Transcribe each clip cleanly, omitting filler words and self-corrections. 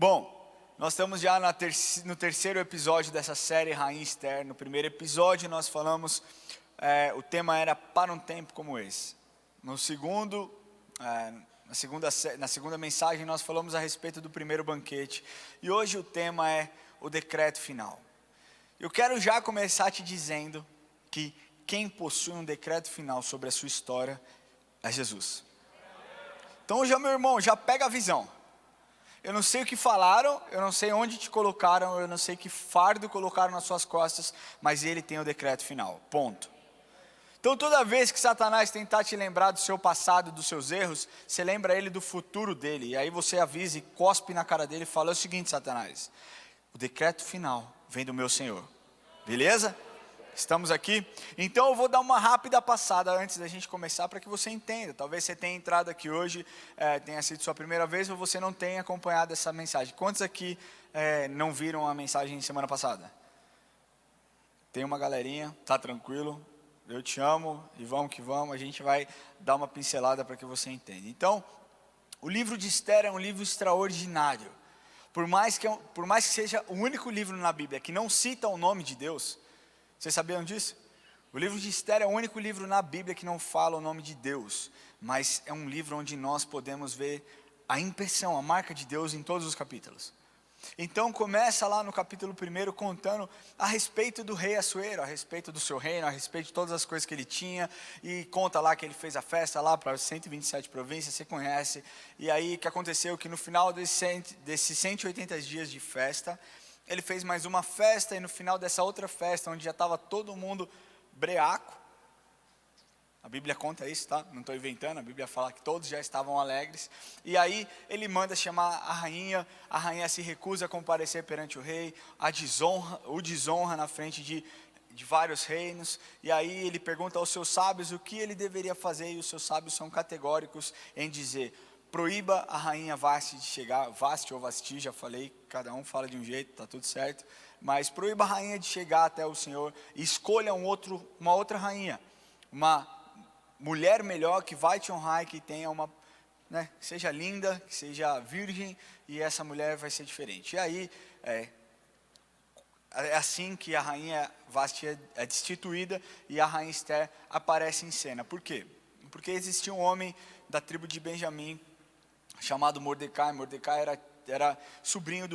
Bom, nós estamos já no terceiro episódio dessa série Rainha Esther. No primeiro episódio nós falamos, o tema era Para um Tempo Como Esse. No segundo, na segunda mensagem nós falamos a respeito do primeiro banquete. E hoje o tema é o decreto final. Eu quero já começar te dizendo que quem possui um decreto final sobre a sua história é Jesus. Então já, meu irmão, já pega a visão. Eu não sei o que falaram, eu não sei onde te colocaram, eu não sei que fardo colocaram nas suas costas, mas ele tem o decreto final, ponto. Então toda vez que Satanás tentar te lembrar do seu passado, dos seus erros, você lembra ele do futuro dele, e aí você avisa e cospe na cara dele e fala o seguinte: Satanás, o decreto final vem do meu Senhor, beleza? Estamos aqui? Então eu vou dar uma rápida passada antes da gente começar para que você entenda. Talvez você tenha entrado aqui hoje, tenha sido sua primeira vez, ou você não tenha acompanhado essa mensagem. Quantos aqui não viram a mensagem semana passada? Tem uma galerinha, tá tranquilo, eu te amo e vamos que vamos, a gente vai dar uma pincelada para que você entenda. Então, o livro de Esther é um livro extraordinário. Por mais que seja o único livro na Bíblia que não cita o nome de Deus. Vocês sabiam disso? O livro de Esther é o único livro na Bíblia que não fala o nome de Deus, mas é um livro onde nós podemos ver a impressão, a marca de Deus em todos os capítulos. Então começa lá no capítulo 1 contando a respeito do rei Assuero, a respeito do seu reino, a respeito de todas as coisas que ele tinha, e conta lá que ele fez a festa lá para 127 províncias, você conhece, e aí o que aconteceu? Que no final desses 180 dias de festa, ele fez mais uma festa, e no final dessa outra festa, onde já estava todo mundo breaco, a Bíblia conta isso, tá? Não estou inventando, a Bíblia fala que todos já estavam alegres, e aí ele manda chamar a rainha se recusa a comparecer perante o rei, o desonra na frente de vários reinos, e aí ele pergunta aos seus sábios o que ele deveria fazer, e os seus sábios são categóricos em dizer: proíba a rainha Vasti de chegar, Vasti ou Vasti, já falei, cada um fala de um jeito, está tudo certo, mas proíba a rainha de chegar até o Senhor, e escolha uma outra rainha, uma mulher melhor que vai te honrar e que tenha que seja linda, que seja virgem, e essa mulher vai ser diferente. E aí, é assim que a rainha Vasti é destituída e a rainha Esther aparece em cena. Por quê? Porque existia um homem da tribo de Benjamim, chamado Mordecai. Mordecai era sobrinho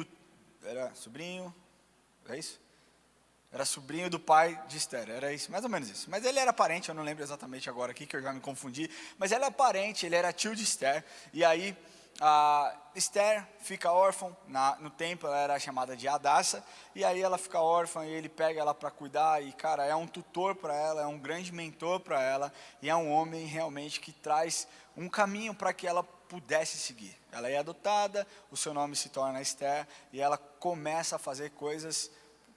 é isso? Era sobrinho do pai de Esther, era isso, mais ou menos isso. Mas ele era parente, eu não lembro exatamente agora aqui, que eu já me confundi. Mas ele era parente, ele era tio de Esther. E aí, Esther fica órfã, no templo ela era chamada de Hadassa. E aí ela fica órfã e ele pega ela para cuidar. E cara, é um tutor para ela, é um grande mentor para ela. E é um homem realmente que traz um caminho para que ela pudesse seguir. Ela é adotada, o seu nome se torna Esther. E ela começa a fazer coisas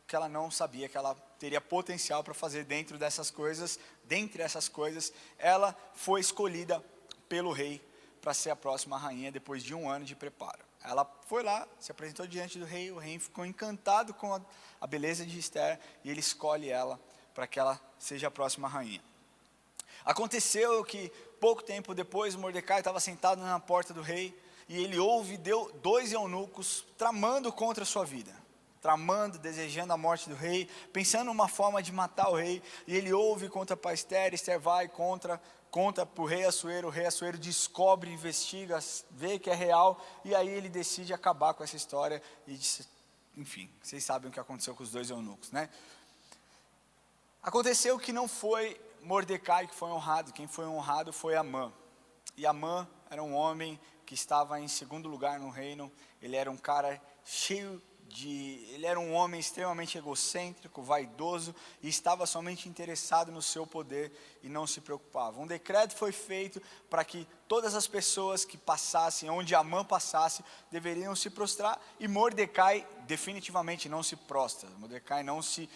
que ela não sabia que ela teria potencial para fazer. Dentre essas coisas, ela foi escolhida pelo rei para ser a próxima rainha depois de um ano de preparo. Ela foi lá, se apresentou diante do rei, o rei ficou encantado com a beleza de Esther e ele escolhe ela para que ela seja a próxima rainha. Aconteceu que pouco tempo depois Mordecai estava sentado na porta do rei e ele ouve dois eunucos tramando contra a sua vida. Desejando a morte do rei, pensando numa forma de matar o rei, e ele ouve contra para Esther, Esther vai, conta para o rei Assuero descobre, investiga, vê que é real, e aí ele decide acabar com essa história, e enfim, vocês sabem o que aconteceu com os dois eunucos, né? Aconteceu que não foi Mordecai que foi honrado, quem foi honrado foi Amã, e Amã era um homem que estava em segundo lugar no reino, ele era um cara ele era um homem extremamente egocêntrico, vaidoso, e estava somente interessado no seu poder e não se preocupava. Um decreto foi feito para que todas as pessoas que passassem, onde Amã passasse, deveriam se prostrar, e Mordecai definitivamente não se prostra. Mordecai não se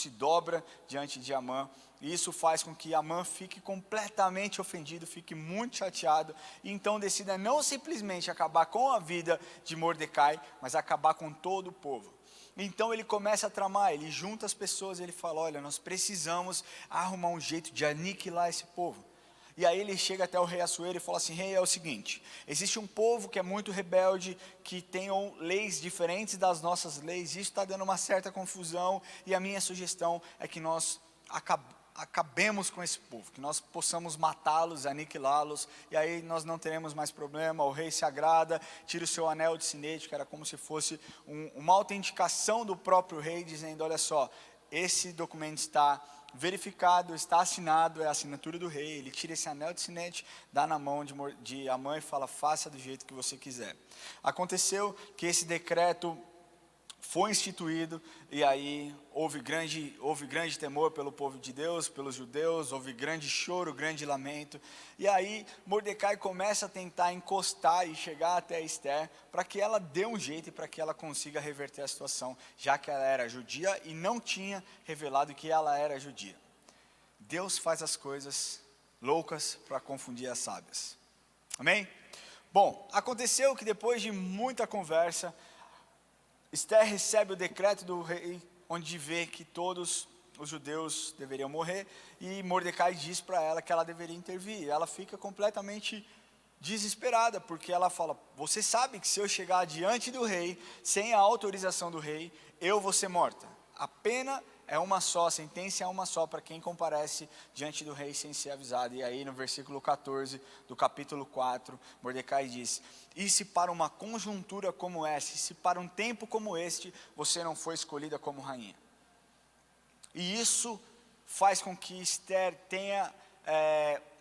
dobra diante de Amã, e isso faz com que Amã fique completamente ofendido, fique muito chateado, e então decida não simplesmente acabar com a vida de Mordecai, mas acabar com todo o povo. Então ele começa a tramar, ele junta as pessoas, ele fala: olha, nós precisamos arrumar um jeito de aniquilar esse povo. E aí ele chega até o rei Assuero e fala assim: rei, é o seguinte, existe um povo que é muito rebelde, que tem leis diferentes das nossas leis, isso está dando uma certa confusão, e a minha sugestão é que nós acabemos com esse povo, que nós possamos matá-los, aniquilá-los, e aí nós não teremos mais problema. O rei se agrada, tira o seu anel de sinete, que era como se fosse uma autenticação do próprio rei, dizendo: olha só, esse documento está verificado, está assinado, é a assinatura do rei. Ele tira esse anel de sinete, dá na mão de Amã e fala: faça do jeito que você quiser. Aconteceu que esse decreto foi instituído, e aí houve grande temor pelo povo de Deus, pelos judeus, houve grande choro, grande lamento, e aí Mordecai começa a tentar encostar e chegar até Ester, para que ela dê um jeito e para que ela consiga reverter a situação, já que ela era judia e não tinha revelado que ela era judia. Deus faz as coisas loucas para confundir as sábias, amém? Bom, aconteceu que depois de muita conversa, Ester recebe o decreto do rei, onde vê que todos os judeus deveriam morrer, e Mordecai diz para ela que ela deveria intervir. Ela fica completamente desesperada, porque ela fala: você sabe que se eu chegar diante do rei, sem a autorização do rei, eu vou ser morta. A pena é uma só, a sentença é uma só para quem comparece diante do rei sem ser avisado. E aí no versículo 14 do capítulo 4, Mordecai diz: e se para uma conjuntura como essa, se para um tempo como este, você não foi escolhida como rainha? E isso faz com que Ester tenha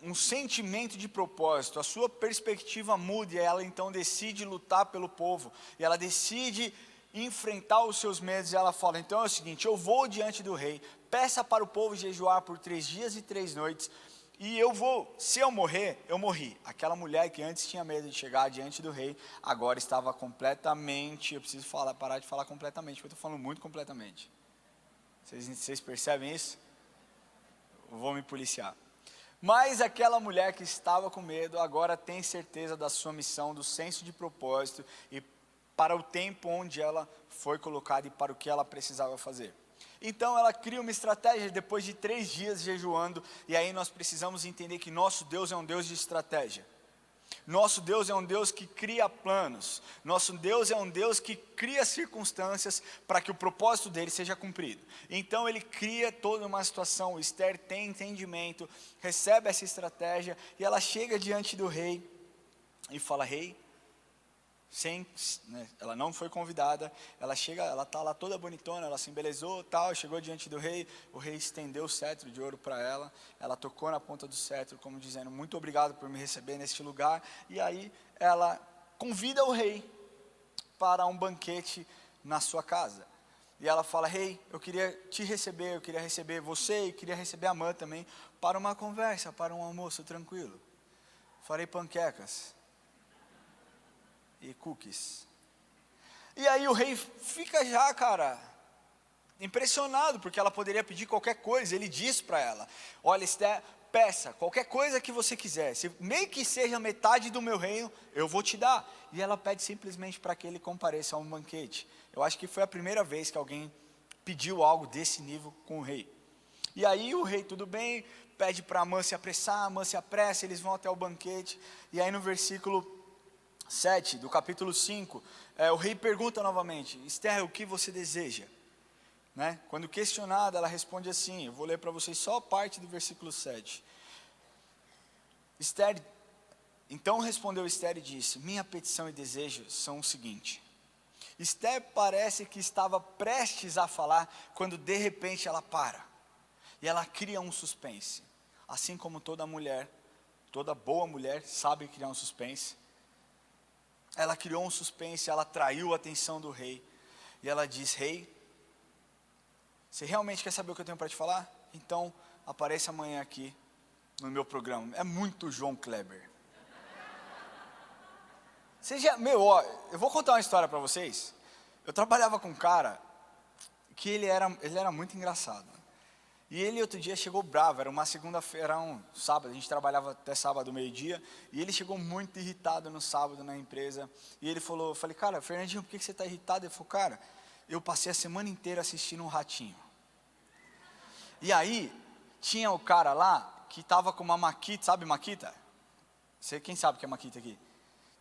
um sentimento de propósito, a sua perspectiva muda, e ela então decide lutar pelo povo, e ela decide enfrentar os seus medos, e ela fala: então é o seguinte, eu vou diante do rei, peça para o povo jejuar por 3 dias e 3 noites, e eu vou, se eu morrer, eu morri. Aquela mulher que antes tinha medo de chegar diante do rei, agora estava completamente, eu preciso parar de falar completamente, porque eu estou falando muito completamente. Vocês percebem isso? Eu vou me policiar. Mas aquela mulher que estava com medo, agora tem certeza da sua missão, do senso de propósito, e para o tempo onde ela foi colocada e para o que ela precisava fazer. Então ela cria uma estratégia depois de 3 dias jejuando, e aí nós precisamos entender que nosso Deus é um Deus de estratégia. Nosso Deus é um Deus que cria planos. Nosso Deus é um Deus que cria circunstâncias para que o propósito dele seja cumprido. Então ele cria toda uma situação. Ester tem entendimento, recebe essa estratégia, e ela chega diante do rei e fala: rei, ela não foi convidada, ela chega, ela está lá toda bonitona, ela se embelezou, tal, chegou diante do rei, o rei estendeu o cetro de ouro para ela, ela tocou na ponta do cetro, como dizendo: muito obrigado por me receber neste lugar, e aí ela convida o rei para um banquete na sua casa, e ela fala: rei, eu queria te receber, eu queria receber você, e queria receber a Amã também, para uma conversa, para um almoço tranquilo. Farei panquecas e cookies. E aí o rei fica já, cara, impressionado, porque ela poderia pedir qualquer coisa. Ele diz para ela: olha, Ester, peça qualquer coisa que você quiser, se nem que seja metade do meu reino, eu vou te dar. E ela pede simplesmente para que ele compareça a um banquete. Eu acho que foi a primeira vez que alguém pediu algo desse nível com o rei. E aí o rei, tudo bem, pede para Amã se apressar, Amã se apressa, eles vão até o banquete. E aí no versículo 7 do capítulo 5, o rei pergunta novamente: Ester, o que você deseja? Quando questionada, ela responde assim, eu vou ler para vocês só a parte do versículo 7. Então respondeu Ester e disse: minha petição e desejo são o seguinte. Ester parece que estava prestes a falar, quando de repente ela para, e ela cria um suspense, assim como toda mulher, toda boa mulher sabe criar um suspense. Ela criou um suspense, ela atraiu a atenção do rei, e ela diz: rei, você realmente quer saber o que eu tenho para te falar? Então apareça amanhã aqui no meu programa. É muito João Kleber. Eu vou contar uma história para vocês. Eu trabalhava com um cara que ele era muito engraçado. E ele outro dia chegou bravo, era uma segunda-feira, era um sábado, a gente trabalhava até sábado, meio-dia, e ele chegou muito irritado no sábado na empresa, e ele falou, eu falei: cara, Fernandinho, por que você está irritado? Ele falou: cara, eu passei a semana inteira assistindo um Ratinho. E aí, tinha o cara lá, que estava com uma maquita, sabe maquita? Quem sabe o que é maquita aqui?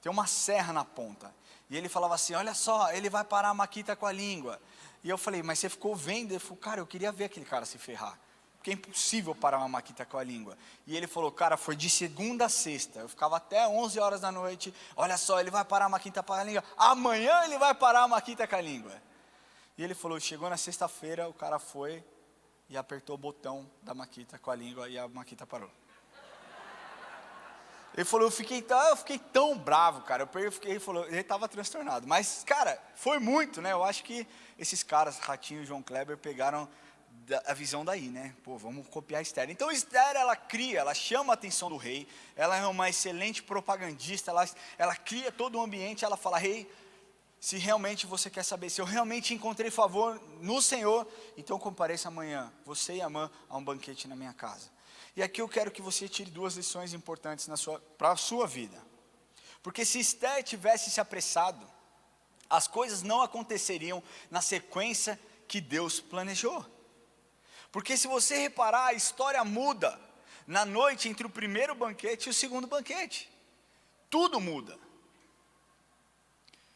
Tem uma serra na ponta. E ele falava assim, olha só, ele vai parar a maquita com a língua. E eu falei, mas você ficou vendo? Ele falou, cara, eu queria ver aquele cara se ferrar. Porque é impossível parar uma maquita com a língua. E ele falou, cara, foi de segunda a sexta. Eu ficava até 11 horas da noite. Olha só, ele vai parar a maquita com a língua. Amanhã ele vai parar a maquita com a língua. E ele falou, chegou na sexta-feira, o cara foi e apertou o botão da maquita com a língua e a maquita parou. Ele falou, eu fiquei tão bravo, cara. Ele falou, ele estava transtornado. Mas, cara, foi muito, né? Eu acho que esses caras, Ratinho e João Kleber, pegaram a visão daí, né? Pô, vamos copiar a Esther. Então, Esther, ela chama a atenção do rei. Ela é uma excelente propagandista. Ela cria todo o ambiente. Ela fala, rei, se realmente você quer saber, se eu realmente encontrei favor no Senhor, então compareça amanhã, você e Amã, a um banquete na minha casa. E aqui eu quero que você tire duas lições importantes para a sua vida. Porque se Esther tivesse se apressado, as coisas não aconteceriam na sequência que Deus planejou. Porque se você reparar, a história muda na noite entre o primeiro banquete e o segundo banquete. Tudo muda.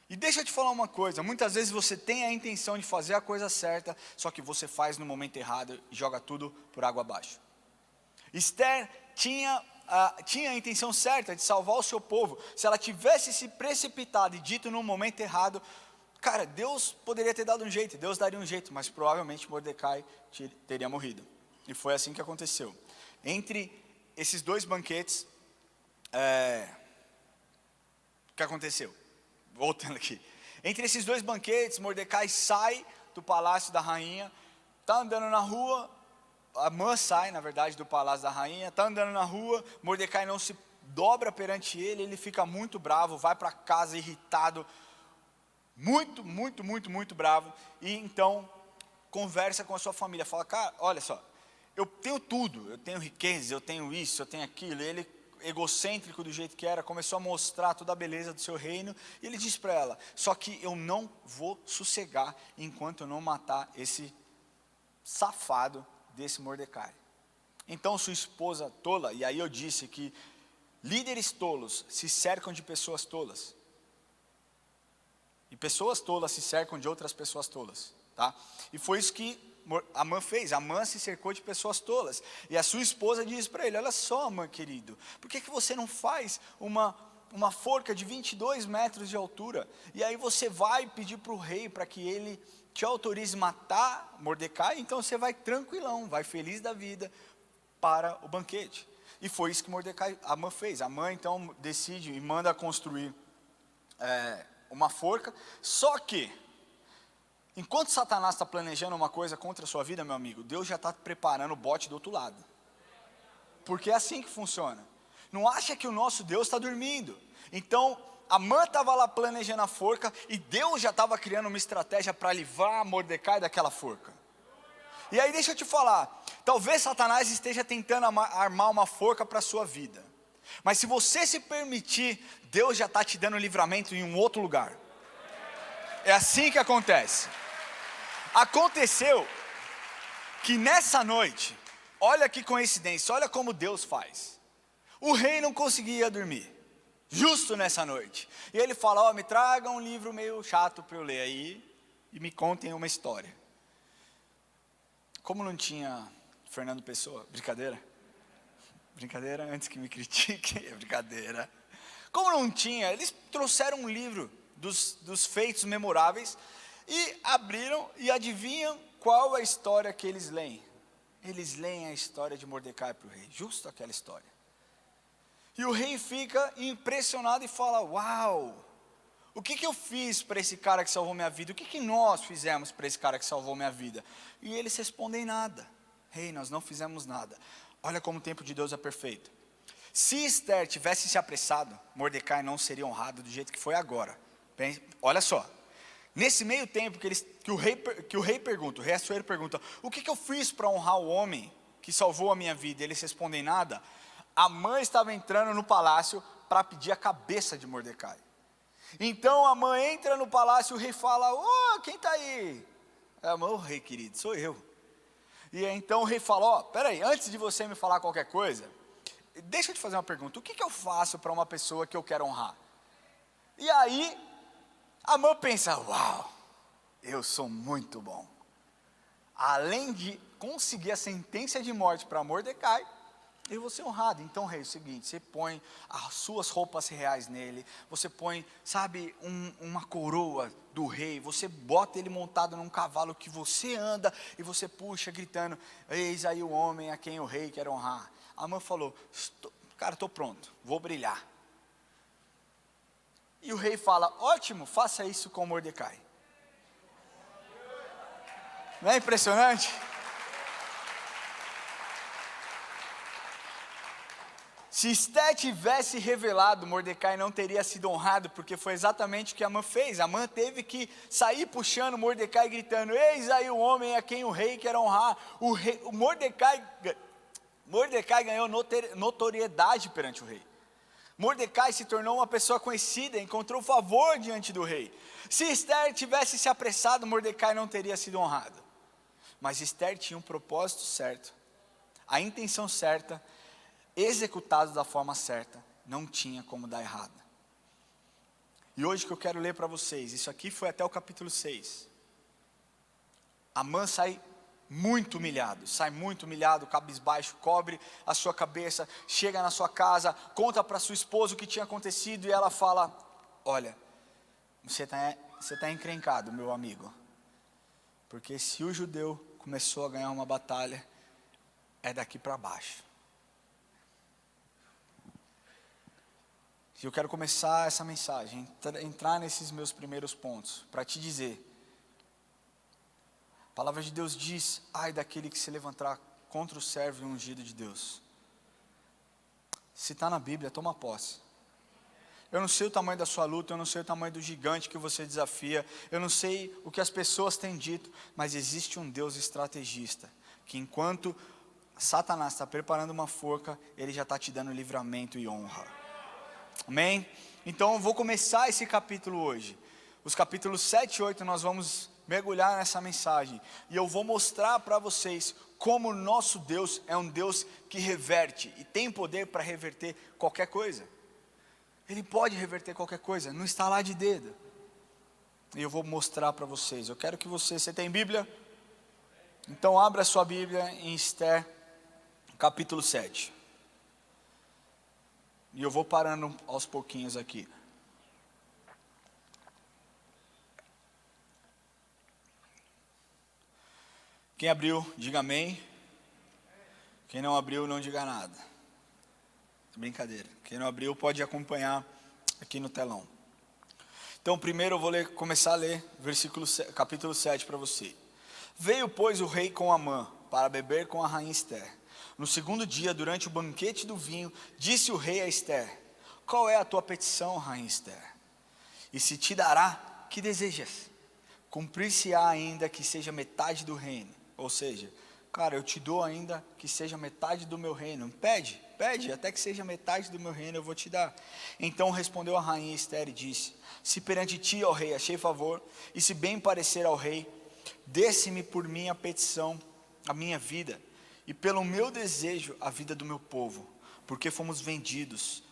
E deixa eu te falar uma coisa, muitas vezes você tem a intenção de fazer a coisa certa, só que você faz no momento errado e joga tudo por água abaixo. Esther tinha a intenção certa de salvar o seu povo. Se ela tivesse se precipitado e dito no momento errado, cara, Deus poderia ter dado um jeito, Deus daria um jeito, mas provavelmente Mordecai teria morrido. E foi assim que aconteceu. Entre esses dois banquetes, o que aconteceu? Voltando aqui. Entre esses dois banquetes, Mordecai sai do palácio da rainha, está andando na rua. Amã sai, na verdade, do palácio da rainha, está andando na rua, Mordecai não se dobra perante ele, ele fica muito bravo, vai para casa irritado, muito bravo, e então conversa com a sua família, fala, cara, olha só, eu tenho tudo, eu tenho riqueza, eu tenho isso, eu tenho aquilo. E ele, egocêntrico do jeito que era, começou a mostrar toda a beleza do seu reino, e ele disse para ela, só que eu não vou sossegar enquanto eu não matar esse safado desse Mordecai. Então sua esposa tola, e aí eu disse que líderes tolos se cercam de pessoas tolas, e pessoas tolas se cercam de outras pessoas tolas, tá? E foi isso que Amã fez. Amã se cercou de pessoas tolas, e a sua esposa disse para ele, olha só, Amã querido, por que você não faz uma forca de 22 metros de altura, e aí você vai pedir para o rei, para que ele te autorize matar Mordecai, então você vai tranquilão, vai feliz da vida para o banquete. E foi isso que Amã fez. Amã então decide e manda construir uma forca, só que, enquanto Satanás está planejando uma coisa contra a sua vida, meu amigo, Deus já está preparando o bote do outro lado, porque é assim que funciona. Não acha que o nosso Deus está dormindo. Então, Amã estava lá planejando a forca, e Deus já estava criando uma estratégia para livrar Mordecai daquela forca. E aí deixa eu te falar, talvez Satanás esteja tentando armar uma forca para a sua vida, mas se você se permitir, Deus já está te dando livramento em um outro lugar. É assim que acontece. Aconteceu que nessa noite, olha que coincidência, olha como Deus faz. O rei não conseguia dormir, justo nessa noite. E ele fala, me traga um livro meio chato para eu ler aí, e me contem uma história. Como não tinha Fernando Pessoa, brincadeira, antes que me critique, é brincadeira. Como não tinha, eles trouxeram um livro dos feitos memoráveis, e abriram, e adivinham qual é a história que eles leem? Eles leem a história de Mordecai para o rei, justo aquela história. E o rei fica impressionado e fala, uau, o que eu fiz para esse cara que salvou minha vida? O que nós fizemos para esse cara que salvou minha vida? E eles respondem nada. Rei, nós não fizemos nada. Olha como o tempo de Deus é perfeito. Se Esther tivesse se apressado, Mordecai não seria honrado do jeito que foi agora. Olha só, nesse meio tempo que o rei pergunta, o rei Assuero pergunta, o que eu fiz para honrar o homem que salvou a minha vida? Eles respondem nada. Amã estava entrando no palácio para pedir a cabeça de Mordecai. Então Amã entra no palácio, o rei fala, quem está aí? Amã, rei querido, sou eu. E então o rei fala, ó, peraí, antes de você me falar qualquer coisa, deixa eu te fazer uma pergunta, o que eu faço para uma pessoa que eu quero honrar? E aí, Amã pensa, uau, eu sou muito bom. Além de conseguir a sentença de morte para Mordecai, eu vou ser honrado. Então, rei, é o seguinte, você põe as suas roupas reais nele, você põe, sabe, uma coroa do rei, você bota ele montado num cavalo que você anda, e você puxa gritando, eis aí o homem a quem o rei quer honrar. Amã falou, cara, estou pronto, vou brilhar. E o rei fala, ótimo, faça isso com Mordecai. Não é impressionante? Se Esther tivesse revelado, Mordecai não teria sido honrado, porque foi exatamente o que Amã fez. Amã teve que sair puxando Mordecai, gritando, eis aí o homem a quem o rei quer honrar. Mordecai ganhou notoriedade perante o rei. Mordecai se tornou uma pessoa conhecida, encontrou favor diante do rei. Se Esther tivesse se apressado, Mordecai não teria sido honrado. Mas Esther tinha um propósito certo, a intenção certa, executado da forma certa, não tinha como dar errado. E hoje que eu quero ler para vocês, isso aqui foi até o capítulo 6. Amã sai muito humilhado, cabisbaixo, cobre a sua cabeça, chega na sua casa, conta para sua esposa o que tinha acontecido, e ela fala, olha, você está encrencado, meu amigo, porque se o judeu começou a ganhar uma batalha, é daqui para baixo. E eu quero começar essa mensagem, entrar nesses meus primeiros pontos, para te dizer, a palavra de Deus diz, ai daquele que se levantar contra o servo e o ungido de Deus. Se está na Bíblia, toma posse. Eu não sei o tamanho da sua luta, eu não sei o tamanho do gigante que você desafia, eu não sei o que as pessoas têm dito, mas existe um Deus estrategista, que enquanto Satanás está preparando uma forca, ele já está te dando livramento e honra. Amém? Então eu vou começar esse capítulo hoje. Os capítulos 7 e 8 nós vamos mergulhar nessa mensagem. E eu vou mostrar para vocês como o nosso Deus é um Deus que reverte. E tem poder para reverter qualquer coisa. Ele pode reverter qualquer coisa, no estalar de dedo. E eu vou mostrar para vocês. Eu quero que você tem Bíblia? Então abra a sua Bíblia em Esther, capítulo 7. E eu vou parando aos pouquinhos aqui. Quem abriu, diga amém. Quem não abriu, não diga nada. Brincadeira. Quem não abriu, pode acompanhar aqui no telão. Então, primeiro eu vou começar a ler capítulo 7 para você. Veio, pois, o rei com Amã, para beber com a rainha Esther. No segundo dia, durante o banquete do vinho, disse o rei a Esther, qual é a tua petição, rainha Esther? E se te dará, que desejas? Cumprir-se-á ainda que seja metade do reino. Ou seja, cara, eu te dou ainda que seja metade do meu reino. Pede, até que seja metade do meu reino eu vou te dar. Então respondeu a rainha Esther e disse, se perante ti, ó rei, achei favor, e se bem parecer ao rei, desse-me por minha petição a minha vida, e pelo meu desejo a vida do meu povo, porque fomos vendidos,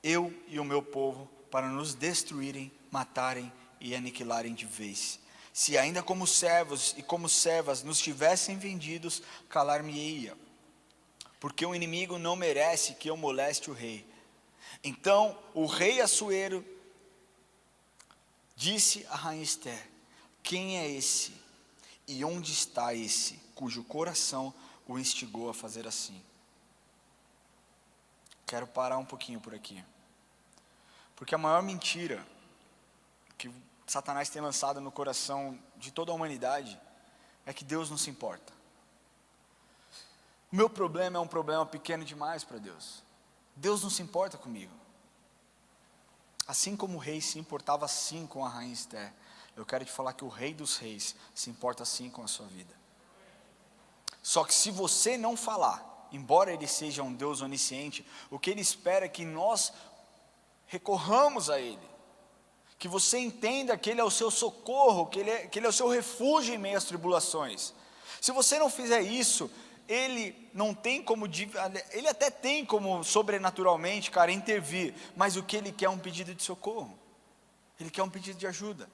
eu e o meu povo, para nos destruírem, matarem e aniquilarem de vez. Se ainda como servos e como servas nos tivessem vendidos, calar-me-ia, porque o inimigo não merece que eu moleste o rei. Então o rei Assuero disse a rainha Esther, quem é esse e onde está esse cujo coração o instigou a fazer assim? Quero parar um pouquinho por aqui, porque a maior mentira que Satanás tem lançado no coração de toda a humanidade é que Deus não se importa. O meu problema é um problema pequeno demais para Deus. Deus não se importa comigo. Assim como o rei se importava assim com a rainha Esther, eu quero te falar que o rei dos reis se importa assim com a sua vida. Só que se você não falar, embora ele seja um Deus onisciente, o que ele espera é que nós recorramos a ele. Que você entenda que ele é o seu socorro, que ele é o seu refúgio em meio às tribulações. Se você não fizer isso, ele não tem como, ele até tem como sobrenaturalmente, cara, intervir, mas o que ele quer é um pedido de socorro, ele quer um pedido de ajuda.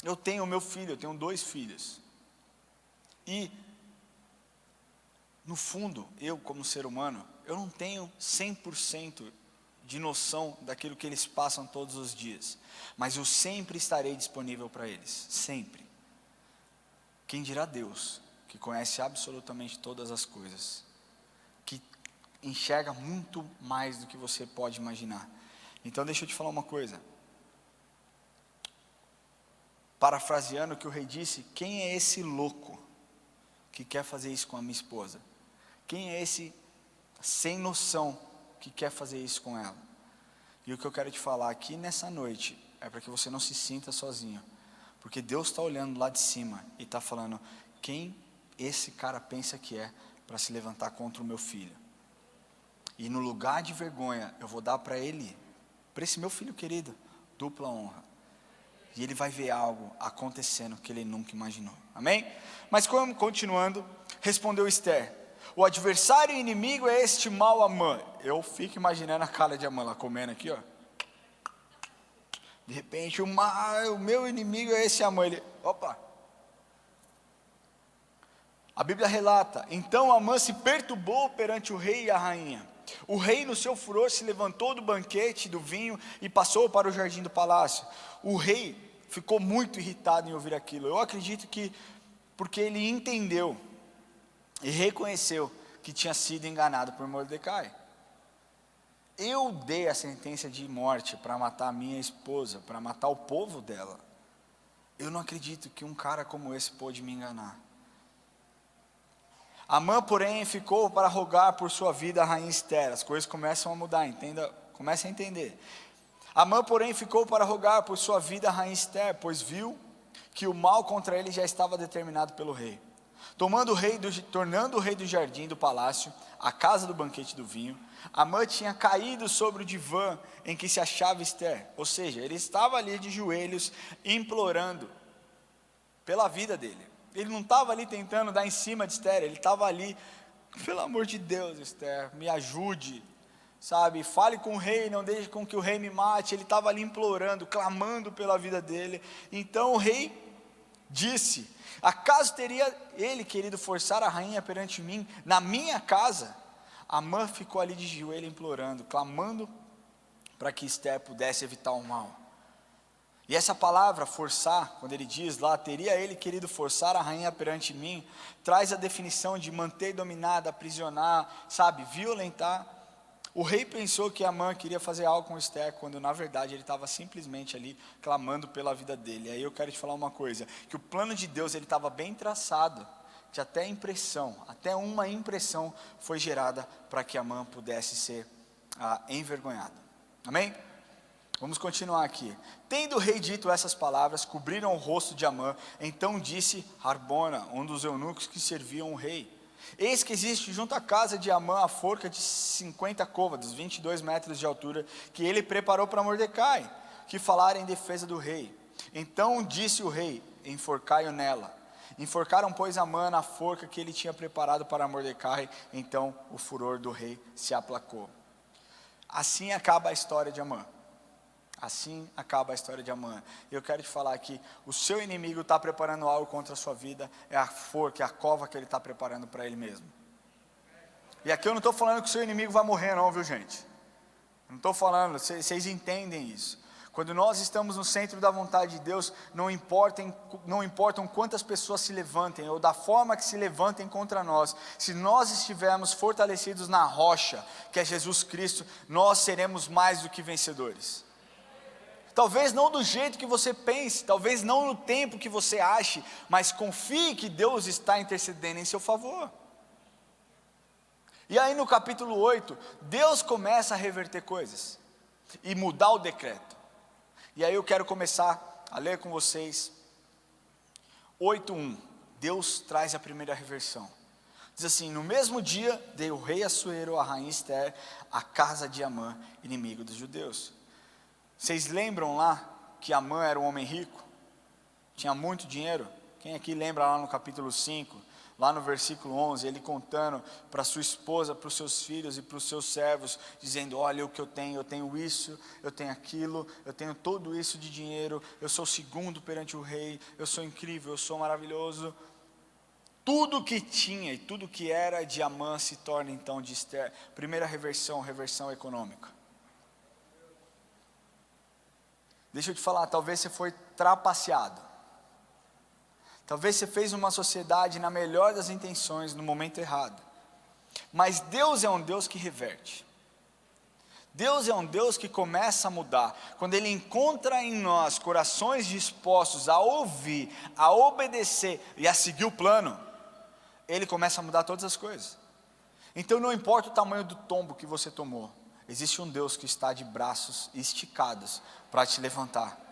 Eu tenho meu filho, eu tenho 2 filhos, e no fundo, eu como ser humano, eu não tenho 100% de noção daquilo que eles passam todos os dias, mas eu sempre estarei disponível para eles, sempre. Quem dirá Deus, que conhece absolutamente todas as coisas, que enxerga muito mais do que você pode imaginar. Então deixa eu te falar uma coisa, parafraseando o que o rei disse: quem é esse louco que quer fazer isso com a minha esposa? Quem é esse sem noção que quer fazer isso com ela? E o que eu quero te falar aqui nessa noite é para que você não se sinta sozinho, porque Deus está olhando lá de cima e está falando: quem esse cara pensa que é para se levantar contra o meu filho? E no lugar de vergonha eu vou dar para ele, para esse meu filho querido, dupla honra. E ele vai ver algo acontecendo que ele nunca imaginou. Amém? Mas continuando, respondeu Esther: o adversário e inimigo é este mal Amã. Eu fico imaginando a cara de Amã lá comendo aqui, ó. De repente, o meu inimigo é esse Amã. Ele, opa. A Bíblia relata: então Amã se perturbou perante o rei e a rainha. O rei, no seu furor, se levantou do banquete do vinho e passou para o jardim do palácio. O rei ficou muito irritado em ouvir aquilo. Eu acredito que porque ele entendeu e reconheceu que tinha sido enganado por Mordecai. Eu dei a sentença de morte para matar a minha esposa, para matar o povo dela. Eu não acredito que um cara como esse pôde me enganar. Amã, porém, ficou para rogar por sua vida a rainha Esther. As coisas começam a mudar, entenda, comece a entender. Amã, porém, ficou para rogar por sua vida a rainha Esther, pois viu que o mal contra ele já estava determinado pelo rei. Tornando o rei do jardim do palácio, a casa do banquete do vinho, Amã tinha caído sobre o divã em que se achava Esther. Ou seja, ele estava ali de joelhos, implorando pela vida dele. Ele não estava ali tentando dar em cima de Esther, ele estava ali: pelo amor de Deus, Esther, me ajude, sabe, fale com o rei, não deixe com que o rei me mate. Ele estava ali implorando, clamando pela vida dele. Então o rei disse: acaso teria ele querido forçar a rainha perante mim, na minha casa? Amã ficou ali de joelho implorando, clamando para que Esther pudesse evitar o mal. E essa palavra forçar, quando ele diz lá, teria ele querido forçar a rainha perante mim, traz a definição de manter dominada, aprisionar, sabe, violentar. O rei pensou que Amã queria fazer algo com Esther, quando na verdade ele estava simplesmente ali clamando pela vida dele. Aí eu quero te falar uma coisa, que o plano de Deus ele estava bem traçado, que até uma impressão foi gerada para que Amã pudesse ser envergonhado. Amém? Vamos continuar aqui. Tendo o rei dito essas palavras, cobriram o rosto de Amã. Então disse Harbona, um dos eunucos que serviam o rei: eis que existe junto à casa de Amã a forca de 50 côvados, 22 metros de altura, que ele preparou para Mordecai, que falara em defesa do rei. Então disse o rei: enforcai-o nela. Enforcaram, pois, Amã na forca que ele tinha preparado para Mordecai. Então o furor do rei se aplacou. Assim acaba a história de Amã. Assim acaba a história de Amã. Eu quero te falar que o seu inimigo está preparando algo contra a sua vida. É a forca, é a cova que ele está preparando para ele mesmo. E aqui eu não estou falando que o seu inimigo vai morrer não, viu gente? Não estou falando, vocês entendem isso. Quando nós estamos no centro da vontade de Deus, não importam quantas pessoas se levantem, ou da forma que se levantem contra nós. Se nós estivermos fortalecidos na rocha, que é Jesus Cristo, nós seremos mais do que vencedores. Talvez não do jeito que você pense, talvez não no tempo que você ache, mas confie que Deus está intercedendo em seu favor. E aí no capítulo 8, Deus começa a reverter coisas e mudar o decreto. E aí eu quero começar a ler com vocês 8:1. Deus traz a primeira reversão. Diz assim: no mesmo dia deu o rei Assuero a rainha Esther a casa de Amã, inimigo dos judeus. Vocês lembram lá que Amã era um homem rico? Tinha muito dinheiro? Quem aqui lembra lá no capítulo 5, lá no versículo 11, ele contando para sua esposa, para os seus filhos e para os seus servos, dizendo: olha o que eu tenho isso, eu tenho aquilo, eu tenho tudo isso de dinheiro, eu sou segundo perante o rei, eu sou incrível, eu sou maravilhoso. Tudo que tinha e tudo que era de Amã se torna então de Ester. Primeira reversão econômica. Deixa eu te falar, talvez você foi trapaceado. Talvez você fez uma sociedade na melhor das intenções, no momento errado. Mas Deus é um Deus que reverte. Deus é um Deus que começa a mudar. Quando Ele encontra em nós corações dispostos a ouvir, a obedecer e a seguir o plano, Ele começa a mudar todas as coisas. Então não importa o tamanho do tombo que você tomou, existe um Deus que está de braços esticados para te levantar.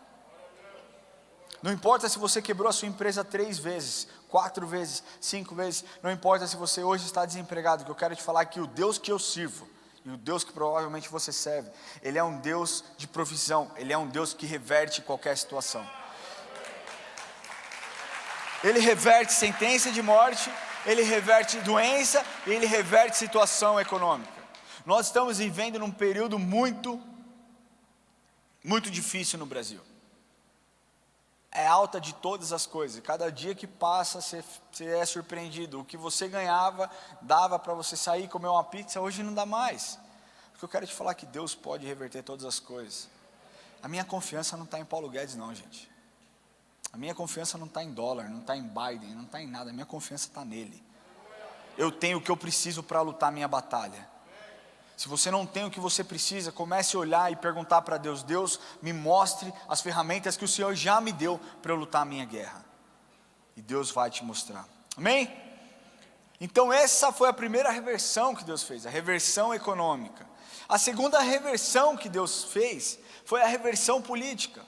Não importa se você quebrou a sua empresa 3 vezes, 4 vezes, 5 vezes. Não importa se você hoje está desempregado. Que eu quero te falar que o Deus que eu sirvo, e o Deus que provavelmente você serve, Ele é um Deus de provisão. Ele é um Deus que reverte qualquer situação. Ele reverte sentença de morte, Ele reverte doença, e Ele reverte situação econômica. Nós estamos vivendo num período muito difícil no Brasil. É alta de todas as coisas. Cada dia que passa, você é surpreendido. O que você ganhava, dava para você sair e comer uma pizza, hoje não dá mais. Porque eu quero te falar que Deus pode reverter todas as coisas. A minha confiança não está em Paulo Guedes não, gente. A minha confiança não está em dólar, não está em Biden, não está em nada. A minha confiança está nele. Eu tenho o que eu preciso para lutar a minha batalha. Se você não tem o que você precisa, comece a olhar e perguntar para Deus: Deus, me mostre as ferramentas que o Senhor já me deu para eu lutar a minha guerra. E Deus vai te mostrar. Amém? Então essa foi a primeira reversão que Deus fez, a reversão econômica. A segunda reversão que Deus fez foi a reversão política.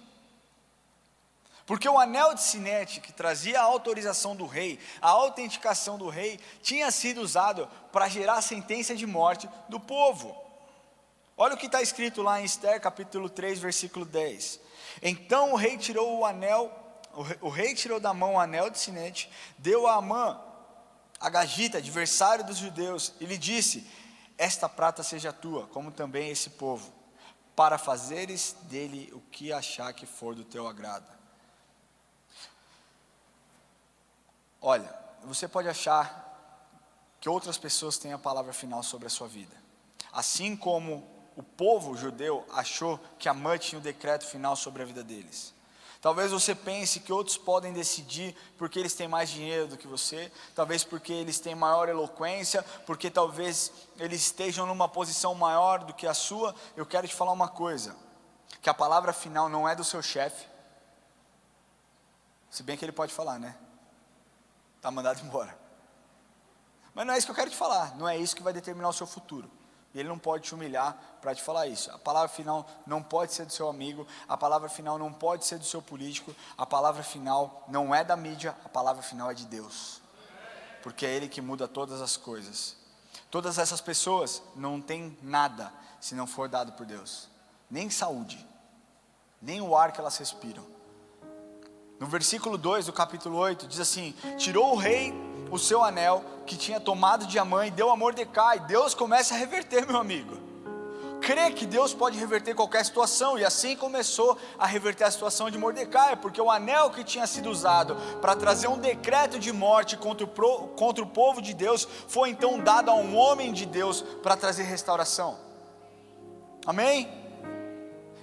Porque o anel de sinete, que trazia a autorização do rei, a autenticação do rei, tinha sido usado para gerar sentença de morte do povo. Olha o que está escrito lá em Ester, capítulo 3, versículo 10. Então o rei tirou o rei tirou da mão o anel de sinete, deu a Amã, Agagita, adversário dos judeus, e lhe disse: esta prata seja tua, como também esse povo, para fazeres dele o que achar que for do teu agrado. Olha, você pode achar que outras pessoas têm a palavra final sobre a sua vida. Assim como o povo judeu achou que Amã tinha o decreto final sobre a vida deles. Talvez você pense que outros podem decidir porque eles têm mais dinheiro do que você. Talvez porque eles têm maior eloquência. Porque talvez eles estejam numa posição maior do que a sua. Eu quero te falar uma coisa. Que a palavra final não é do seu chefe. Se bem que ele pode falar, né? Está mandado embora. Mas não é isso que eu quero te falar. Não é isso que vai determinar o seu futuro. E ele não pode te humilhar para te falar isso. A palavra final não pode ser do seu amigo. A palavra final não pode ser do seu político. A palavra final não é da mídia. A palavra final é de Deus. Porque é Ele que muda todas as coisas. Todas essas pessoas não têm nada se não for dado por Deus. Nem saúde. Nem o ar que elas respiram. No versículo 2 do capítulo 8, diz assim: tirou o rei o seu anel que tinha tomado de Amã e deu a Mordecai. Deus começa a reverter, meu amigo. Crê que Deus pode reverter qualquer situação. E assim começou a reverter a situação de Mordecai. Porque o anel que tinha sido usado para trazer um decreto de morte contra o povo de Deus, foi então dado a um homem de Deus para trazer restauração. Amém?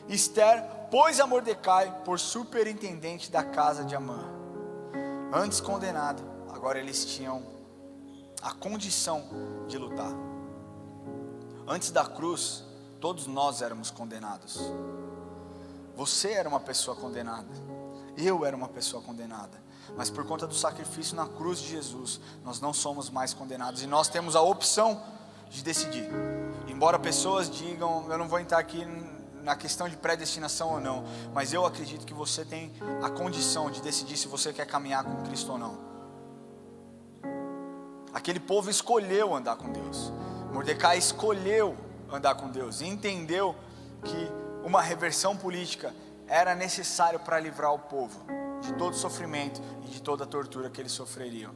Ester pôs a Mordecai por superintendente da casa de Amã. Antes condenado, agora eles tinham a condição de lutar. Antes da cruz, todos nós éramos condenados. Você era uma pessoa condenada. Eu era uma pessoa condenada. Mas por conta do sacrifício na cruz de Jesus, nós não somos mais condenados. E nós temos a opção de decidir. Embora pessoas digam, eu não vou entrar aqui na questão de predestinação ou não, mas eu acredito que você tem a condição de decidir se você quer caminhar com Cristo ou não. Aquele povo escolheu andar com Deus. Mordecai escolheu andar com Deus e entendeu que uma reversão política era necessário para livrar o povo. de todo sofrimento e de toda a tortura que eles sofreriam.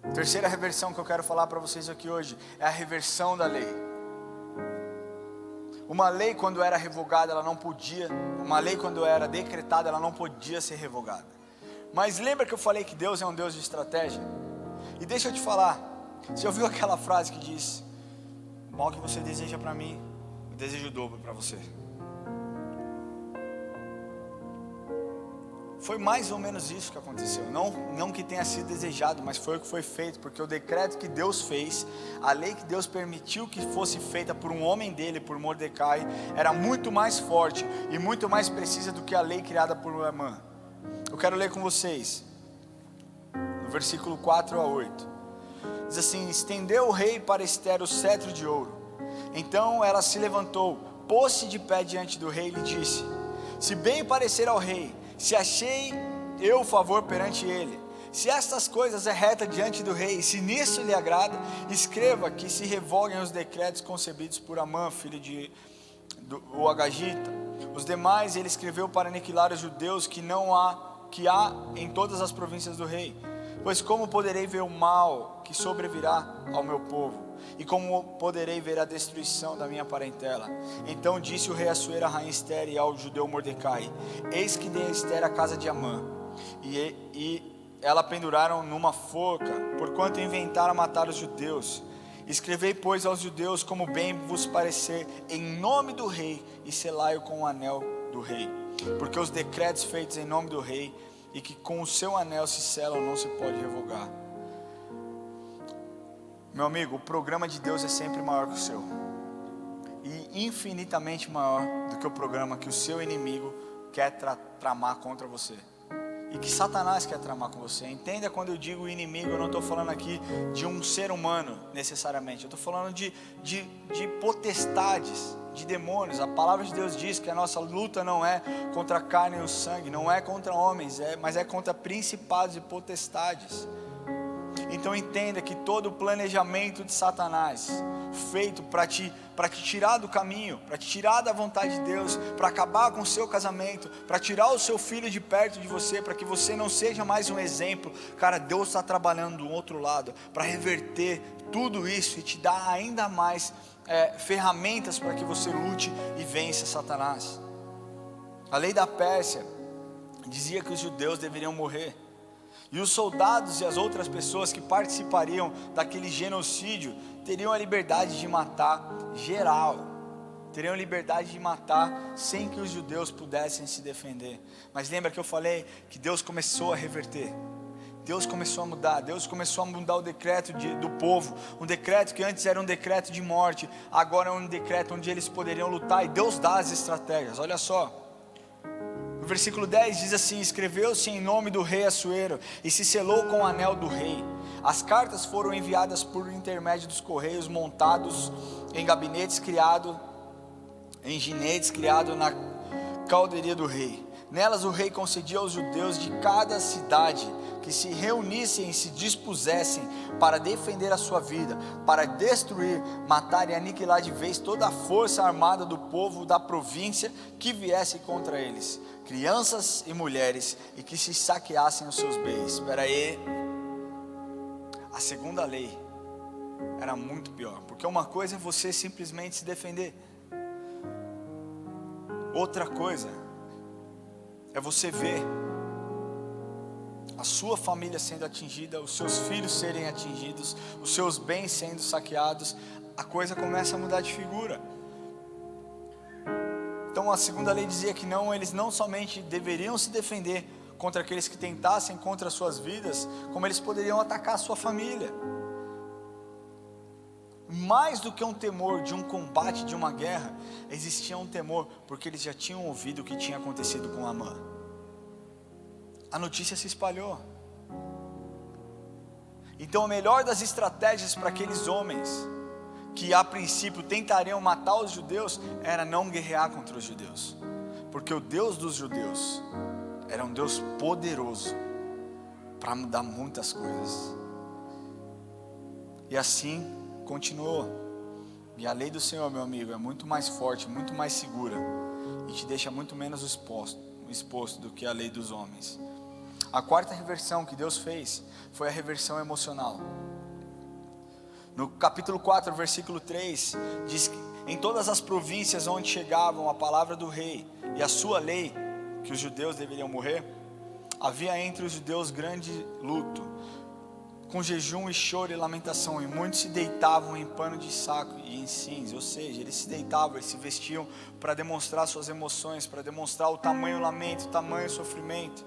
A terceira reversão que eu quero falar para vocês aqui hoje é a reversão da lei. Uma lei, quando era revogada, ela não podia, uma lei quando era decretada, ela não podia ser revogada. Mas lembra que eu falei que Deus é um Deus de estratégia? E deixa eu te falar, você ouviu aquela frase que diz: o mal que você deseja para mim, eu desejo o dobro para você. Foi mais ou menos isso que aconteceu, não que tenha sido desejado, mas foi o que foi feito, porque o decreto que Deus fez, a lei que Deus permitiu que fosse feita por um homem dele, por Mordecai, era muito mais forte e muito mais precisa do que a lei criada por Amã. Eu quero ler com vocês, no versículo 4 a 8, diz assim: estendeu o rei para Ester o cetro de ouro, então ela se levantou, pôs-se de pé diante do rei e lhe disse: se bem parecer ao rei, se achei eu favor perante ele, se estas coisas é reta diante do rei, se nisso lhe agrada, escreva que se revoguem os decretos concebidos por Amã, filho o Agagita. Os demais ele escreveu para aniquilar os judeus que há em todas as províncias do rei. Pois como poderei ver o mal que sobrevirá ao meu povo? E como poderei ver a destruição da minha parentela? Então disse o rei Assuero à rainha Ester e ao judeu Mordecai: eis que dei a Ester a casa de Amã, e ela penduraram numa forca, porquanto inventaram matar os judeus. Escrevei, pois, aos judeus como bem vos parecer, em nome do rei, e selai-o com o anel do rei. Porque os decretos feitos em nome do rei, e que com o seu anel se selam, não se pode revogar. Meu amigo, o programa de Deus é sempre maior que o seu, e infinitamente maior do que o programa que o seu inimigo quer tramar contra você, e que Satanás quer tramar com você. Entenda, quando eu digo inimigo, eu não estou falando aqui de um ser humano necessariamente, eu estou falando de potestades, de demônios. A palavra de Deus diz que a nossa luta não é contra a carne e o sangue, não é contra homens, mas é contra principados e potestades. Então entenda que todo o planejamento de Satanás, feito para te tirar do caminho, para te tirar da vontade de Deus, para acabar com o seu casamento, para tirar o seu filho de perto de você, para que você não seja mais um exemplo, cara, Deus está trabalhando do outro lado, para reverter tudo isso e te dar ainda mais ferramentas para que você lute e vença Satanás. A lei da Pérsia dizia que os judeus deveriam morrer, e os soldados e as outras pessoas que participariam daquele genocídio teriam a liberdade de matar geral, teriam liberdade de matar sem que os judeus pudessem se defender. Mas lembra que eu falei que Deus começou a reverter, Deus começou a mudar, Deus começou a mudar o decreto do povo. Um decreto que antes era um decreto de morte, agora é um decreto onde eles poderiam lutar, e Deus dá as estratégias. Olha só, no versículo 10 diz assim: escreveu-se em nome do rei Assuero e se selou com o anel do rei. As cartas foram enviadas por intermédio dos correios, montados em ginetes criado na caldeira do rei. Nelas o rei concedia aos judeus de cada cidade que se reunissem e se dispusessem para defender a sua vida, para destruir, matar e aniquilar de vez toda a força armada do povo da província que viesse contra eles, crianças e mulheres, e que se saqueassem os seus bens. Espera aí, a segunda lei era muito pior, porque uma coisa é você simplesmente se defender, outra coisa é você ver a sua família sendo atingida, os seus filhos serem atingidos, os seus bens sendo saqueados. A coisa começa a mudar de figura. Então a segunda lei dizia que eles não somente deveriam se defender contra aqueles que tentassem contra as suas vidas, como eles poderiam atacar a sua família. Mais do que um temor de um combate, de uma guerra, existia um temor, porque eles já tinham ouvido o que tinha acontecido com Amã. A notícia se espalhou. Então a melhor das estratégias para aqueles homens que a princípio tentariam matar os judeus era não guerrear contra os judeus, porque o Deus dos judeus era um Deus poderoso para mudar muitas coisas. E assim continuou. E a lei do Senhor, meu amigo, é muito mais forte, muito mais segura, e te deixa muito menos exposto do que a lei dos homens. A quarta reversão que Deus fez foi a reversão emocional. No capítulo 4, versículo 3, diz que em todas as províncias onde chegavam a palavra do rei e a sua lei, que os judeus deveriam morrer, havia entre os judeus grande luto, com jejum e choro e lamentação, e muitos se deitavam em pano de saco e em cinza, ou seja, eles se deitavam, eles se vestiam para demonstrar suas emoções, para demonstrar o tamanho lamento, o tamanho sofrimento.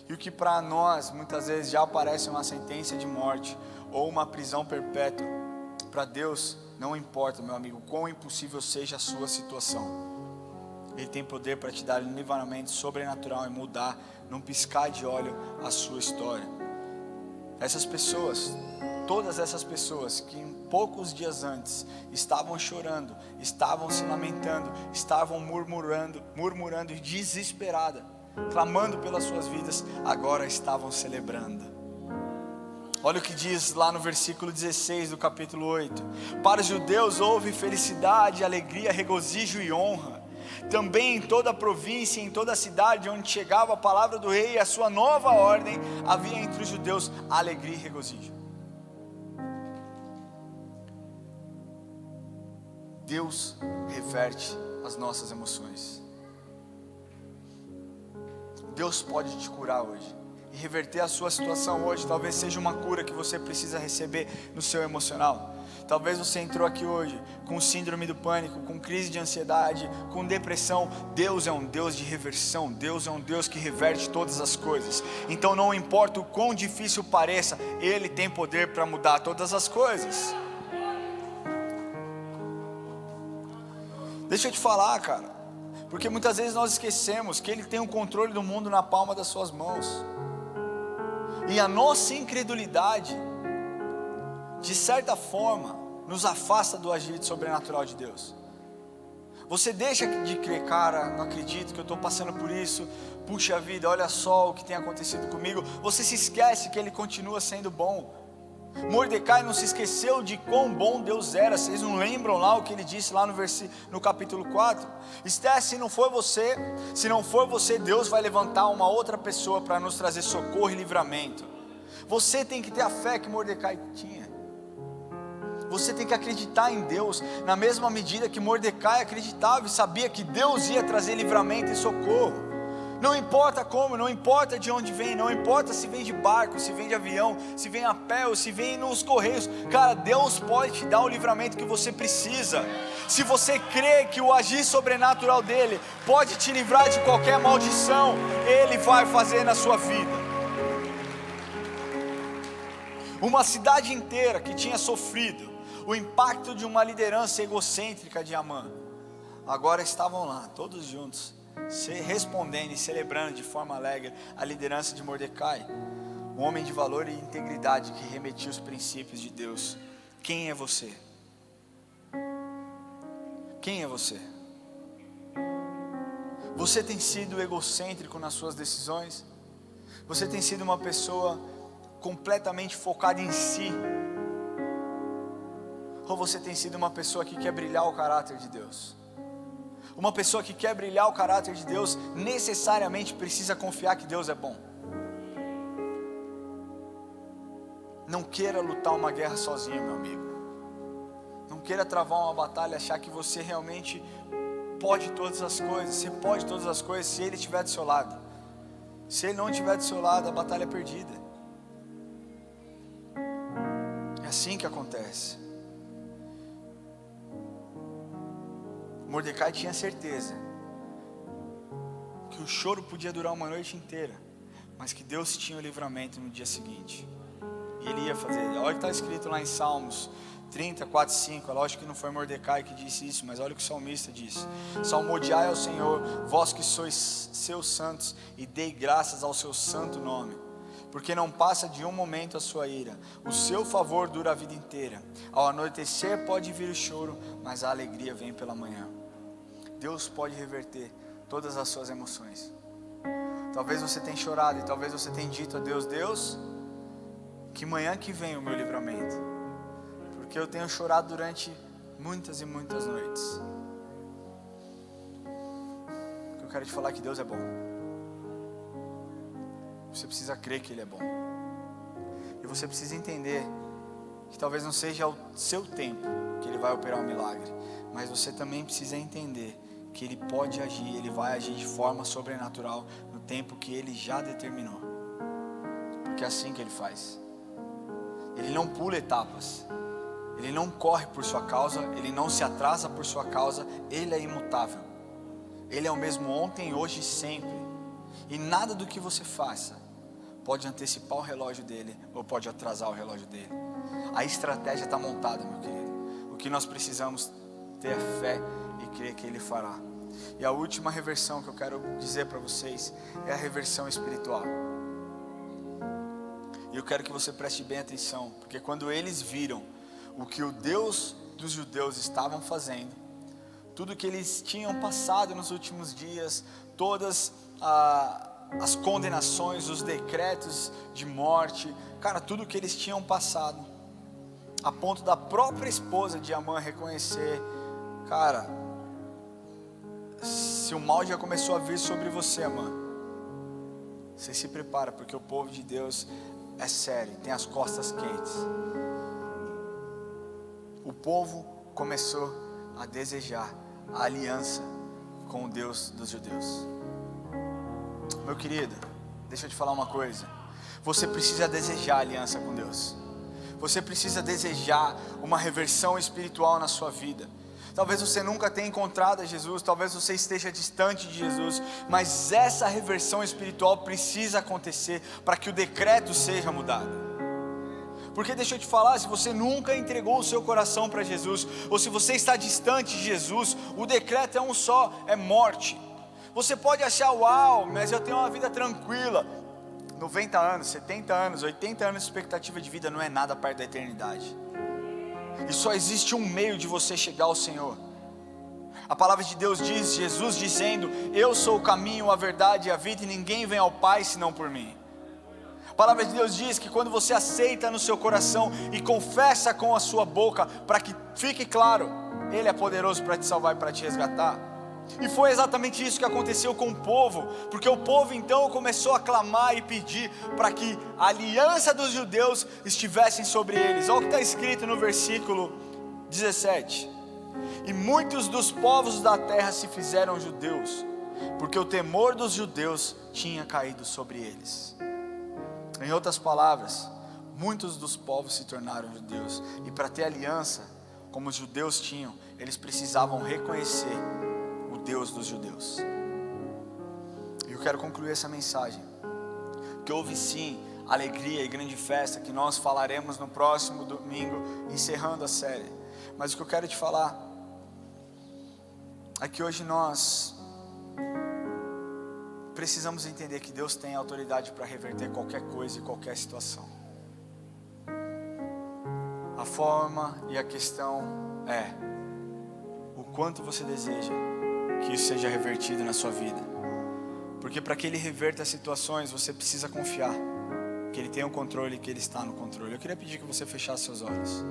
E o que para nós muitas vezes já parece uma sentença de morte ou uma prisão perpétua, para Deus não importa, meu amigo, quão impossível seja a sua situação. Ele tem poder para te dar um livramento sobrenatural e mudar num piscar de olho a sua história. Essas pessoas, todas essas pessoas que em poucos dias antes estavam chorando, estavam se lamentando, estavam murmurando e desesperada, clamando pelas suas vidas, agora estavam celebrando. Olha o que diz lá no versículo 16 do capítulo 8: para os judeus houve felicidade, alegria, regozijo e honra. Também em toda a província, em toda a cidade onde chegava a palavra do rei e a sua nova ordem, havia entre os judeus alegria e regozijo. Deus reverte as nossas emoções. Deus pode te curar hoje e reverter a sua situação hoje. Talvez seja uma cura que você precisa receber no seu emocional. Talvez você entrou aqui hoje com síndrome do pânico, com crise de ansiedade, com depressão. Deus é um Deus de reversão. Deus é um Deus que reverte todas as coisas. Então não importa o quão difícil pareça, Ele tem poder para mudar todas as coisas. Deixa eu te falar, cara, porque muitas vezes nós esquecemos que Ele tem o controle do mundo na palma das suas mãos. E a nossa incredulidade, de certa forma, nos afasta do agir sobrenatural de Deus. Você deixa de crer, cara, não acredito que eu estou passando por isso, puxa vida, olha só o que tem acontecido comigo. Você se esquece que Ele continua sendo bom. Mordecai não se esqueceu de quão bom Deus era. Vocês não lembram lá o que ele disse lá no capítulo 4? Esther, se não for você, Deus vai levantar uma outra pessoa para nos trazer socorro e livramento. Você tem que ter a fé que Mordecai tinha. Você tem que acreditar em Deus na mesma medida que Mordecai acreditava e sabia que Deus ia trazer livramento e socorro. Não importa como, não importa de onde vem, não importa se vem de barco, se vem de avião, se vem a pé ou se vem nos correios. Cara, Deus pode te dar o livramento que você precisa. Se você crê que o agir sobrenatural dele pode te livrar de qualquer maldição, Ele vai fazer na sua vida. Uma cidade inteira que tinha sofrido o impacto de uma liderança egocêntrica de Amã, agora estavam lá, todos juntos, respondendo e celebrando de forma alegre a liderança de Mordecai, um homem de valor e integridade que remetia os princípios de Deus. Quem é você? Quem é você? Você tem sido egocêntrico nas suas decisões? Você tem sido uma pessoa completamente focada em si? Ou você tem sido uma pessoa que quer brilhar o caráter de Deus? Uma pessoa que quer brilhar o caráter de Deus necessariamente precisa confiar que Deus é bom. Não queira lutar uma guerra sozinho, meu amigo. Não queira travar uma batalha, achar que você realmente pode todas as coisas. Você pode todas as coisas se Ele estiver do seu lado. Se Ele não estiver do seu lado, a batalha é perdida. É assim que acontece. Mordecai tinha certeza que o choro podia durar uma noite inteira, mas que Deus tinha o livramento no dia seguinte. E Ele ia fazer. Olha o que está escrito lá em Salmos 30, 4, 5. É lógico que não foi Mordecai que disse isso, mas olha o que o salmista disse: salmodiai ao Senhor, vós que sois seus santos, e dei graças ao seu santo nome. Porque não passa de um momento a sua ira, o seu favor dura a vida inteira. Ao anoitecer pode vir o choro, mas a alegria vem pela manhã. Deus pode reverter todas as suas emoções. Talvez você tenha chorado e talvez você tenha dito a Deus: Deus, que manhã que vem o meu livramento, porque eu tenho chorado durante muitas e muitas noites. O que eu quero te falar que Deus é bom. Você precisa crer que Ele é bom. E você precisa entender que talvez não seja o seu tempo que Ele vai operar um milagre, mas você também precisa entender que Ele pode agir, Ele vai agir de forma sobrenatural no tempo que Ele já determinou. Porque é assim que Ele faz. Ele não pula etapas, Ele não corre por sua causa, Ele não se atrasa por sua causa, Ele é imutável. Ele é o mesmo ontem, hoje e sempre. E nada do que você faça pode antecipar o relógio dele ou pode atrasar o relógio dele. A estratégia está montada, meu querido. O que nós precisamos ter é fé e crer que Ele fará. E a última reversão que eu quero dizer para vocês é a reversão espiritual. E eu quero que você preste bem atenção, porque quando eles viram o que o Deus dos judeus estavam fazendo, tudo que eles tinham passado nos últimos dias, todas as condenações, os decretos de morte, cara, tudo que eles tinham passado, a ponto da própria esposa de Amã reconhecer, cara, se o mal já começou a vir sobre você, Amã, você se prepara, porque o povo de Deus é sério, tem as costas quentes. O povo começou a desejar a aliança com o Deus dos judeus. Meu querido, deixa eu te falar uma coisa. Você precisa desejar a aliança com Deus. Você precisa desejar uma reversão espiritual na sua vida. Talvez você nunca tenha encontrado a Jesus, talvez você esteja distante de Jesus, mas essa reversão espiritual precisa acontecer para que o decreto seja mudado. Porque deixa eu te falar, se você nunca entregou o seu coração para Jesus, ou se você está distante de Jesus, o decreto é um só, é morte. Você pode achar, uau, mas eu tenho uma vida tranquila. 90 anos, 70 anos, 80 anos de expectativa de vida não é nada perto da eternidade. E só existe um meio de você chegar ao Senhor. A palavra de Deus diz, Jesus dizendo, eu sou o caminho, a verdade e a vida, e ninguém vem ao Pai senão por mim. A palavra de Deus diz que quando você aceita no seu coração e confessa com a sua boca, para que fique claro, Ele é poderoso para te salvar e para te resgatar. E foi exatamente isso que aconteceu com o povo, porque o povo então começou a clamar e pedir para que a aliança dos judeus estivesse sobre eles. Olha o que está escrito no versículo 17: e muitos dos povos da terra se fizeram judeus, porque o temor dos judeus tinha caído sobre eles. Em outras palavras, muitos dos povos se tornaram judeus, e para ter aliança, como os judeus tinham, eles precisavam reconhecer o Deus dos judeus. E eu quero concluir essa mensagem, que houve sim alegria e grande festa, que nós falaremos no próximo domingo, encerrando a série. Mas o que eu quero te falar é que hoje nós precisamos entender que Deus tem autoridade para reverter qualquer coisa e qualquer situação. A forma e a questão é o quanto você deseja que isso seja revertido na sua vida. Porque para que Ele reverta as situações, você precisa confiar que Ele tem o controle, que Ele está no controle. Eu queria pedir que você fechasse seus olhos.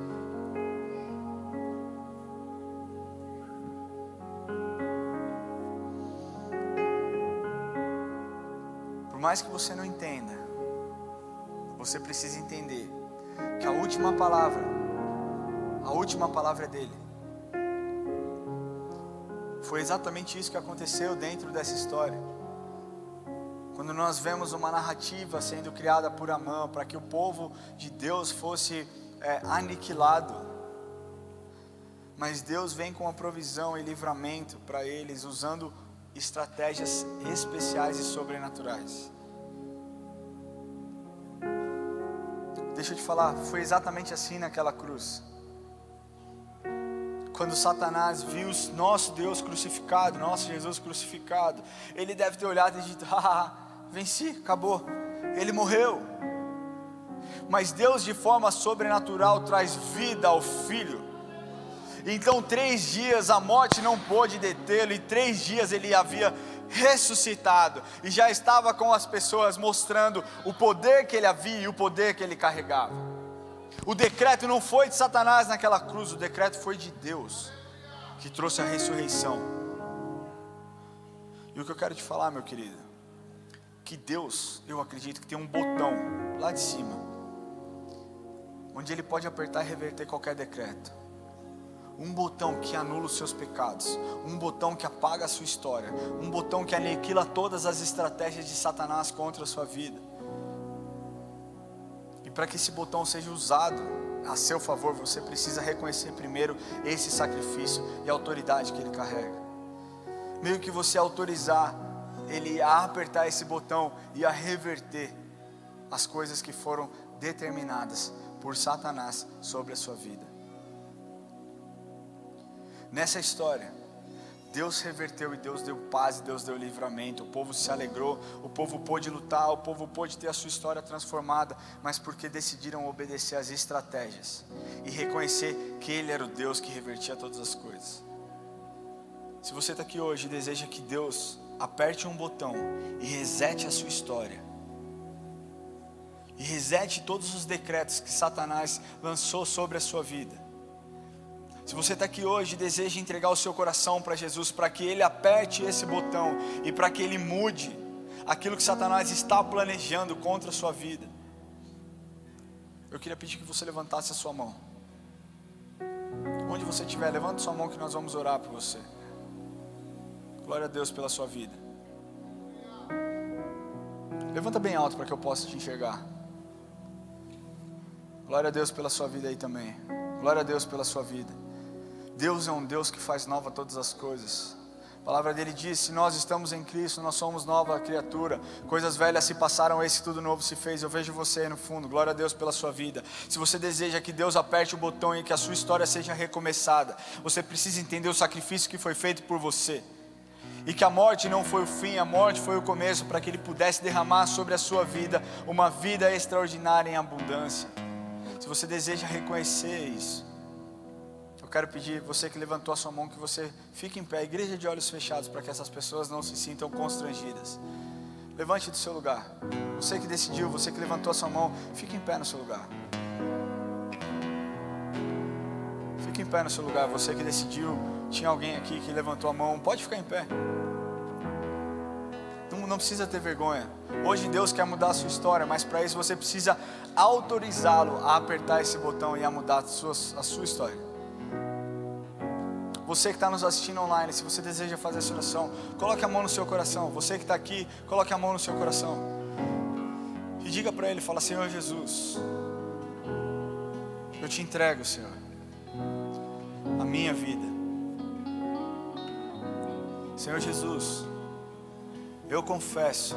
Por mais que você não entenda, você precisa entender que a última palavra é dele. Foi exatamente isso que aconteceu dentro dessa história. Quando nós vemos uma narrativa sendo criada por Amã, para que o povo de Deus fosse aniquilado, mas Deus vem com a provisão e livramento para eles, usando estratégias especiais e sobrenaturais. Deixa eu te falar, foi exatamente assim naquela cruz. Quando Satanás viu o nosso Deus crucificado, nosso Jesus crucificado, ele deve ter olhado e dito, venci, acabou, ele morreu. Mas Deus de forma sobrenatural traz vida ao Filho. Então 3 dias a morte não pôde detê-lo, e 3 dias ele havia ressuscitado, e já estava com as pessoas mostrando o poder que ele havia e o poder que ele carregava. O decreto não foi de Satanás naquela cruz, o decreto foi de Deus, que trouxe a ressurreição. E o que eu quero te falar, meu querido, que Deus, eu acredito que tem um botão lá de cima, onde Ele pode apertar e reverter qualquer decreto. Um botão que anula os seus pecados, um botão que apaga a sua história, um botão que aniquila todas as estratégias de Satanás contra a sua vida. E para que esse botão seja usado a seu favor, você precisa reconhecer primeiro esse sacrifício e a autoridade que ele carrega. Meio que você autorizar ele a apertar esse botão e a reverter as coisas que foram determinadas por Satanás sobre a sua vida. Nessa história, Deus reverteu e Deus deu paz e Deus deu livramento. O povo se alegrou, o povo pôde lutar, o povo pôde ter a sua história transformada, mas porque decidiram obedecer às estratégias e reconhecer que Ele era o Deus que revertia todas as coisas. Se você está aqui hoje e deseja que Deus aperte um botão e resete a sua história, e resete todos os decretos que Satanás lançou sobre a sua vida, se você está aqui hoje e deseja entregar o seu coração para Jesus, para que Ele aperte esse botão e para que Ele mude aquilo que Satanás está planejando contra a sua vida, eu queria pedir que você levantasse a sua mão. Onde você estiver, levante sua mão que nós vamos orar por você. Glória a Deus pela sua vida. Levanta bem alto para que eu possa te enxergar. Glória a Deus pela sua vida aí também. Glória a Deus pela sua vida. Deus é um Deus que faz nova todas as coisas. A palavra dele diz: se nós estamos em Cristo, nós somos nova criatura. Coisas velhas se passaram, esse tudo novo se fez. Eu vejo você aí no fundo. Glória a Deus pela sua vida. Se você deseja que Deus aperte o botão e que a sua história seja recomeçada, você precisa entender o sacrifício que foi feito por você, e que a morte não foi o fim, a morte foi o começo, para que Ele pudesse derramar sobre a sua vida uma vida extraordinária em abundância. Se você deseja reconhecer isso, eu quero pedir, você que levantou a sua mão, que você fique em pé, igreja de olhos fechados, para que essas pessoas não se sintam constrangidas. Levante do seu lugar. Você que decidiu, você que levantou a sua mão, fique em pé no seu lugar. Fique em pé no seu lugar. Você que decidiu, tinha alguém aqui que levantou a mão, pode ficar em pé. Não precisa ter vergonha. Hoje Deus quer mudar a sua história, mas para isso você precisa autorizá-lo a apertar esse botão e a mudar a sua história. Você que está nos assistindo online, se você deseja fazer essa oração, coloque a mão no seu coração. Você que está aqui, coloque a mão no seu coração e diga para Ele, fala: Senhor Jesus, eu te entrego, Senhor, a minha vida. Senhor Jesus, eu confesso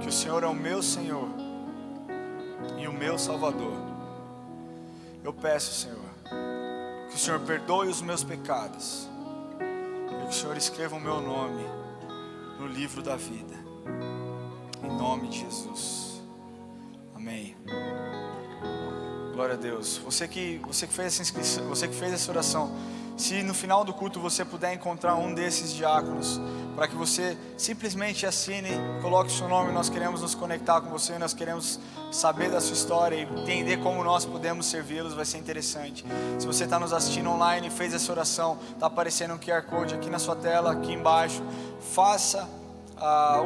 que o Senhor é o meu Senhor e o meu Salvador. Eu peço, Senhor, que o Senhor perdoe os meus pecados e que o Senhor escreva o meu nome no livro da vida, em nome de Jesus, amém. Glória a Deus. Você que fez essa inscrição, você que fez essa oração, se no final do culto você puder encontrar um desses diáconos, para que você simplesmente assine, coloque o seu nome. Nós queremos nos conectar com você, nós queremos saber da sua história e entender como nós podemos servi-los, vai ser interessante. Se você está nos assistindo online e fez essa oração, está aparecendo um QR Code aqui na sua tela, aqui embaixo. Faça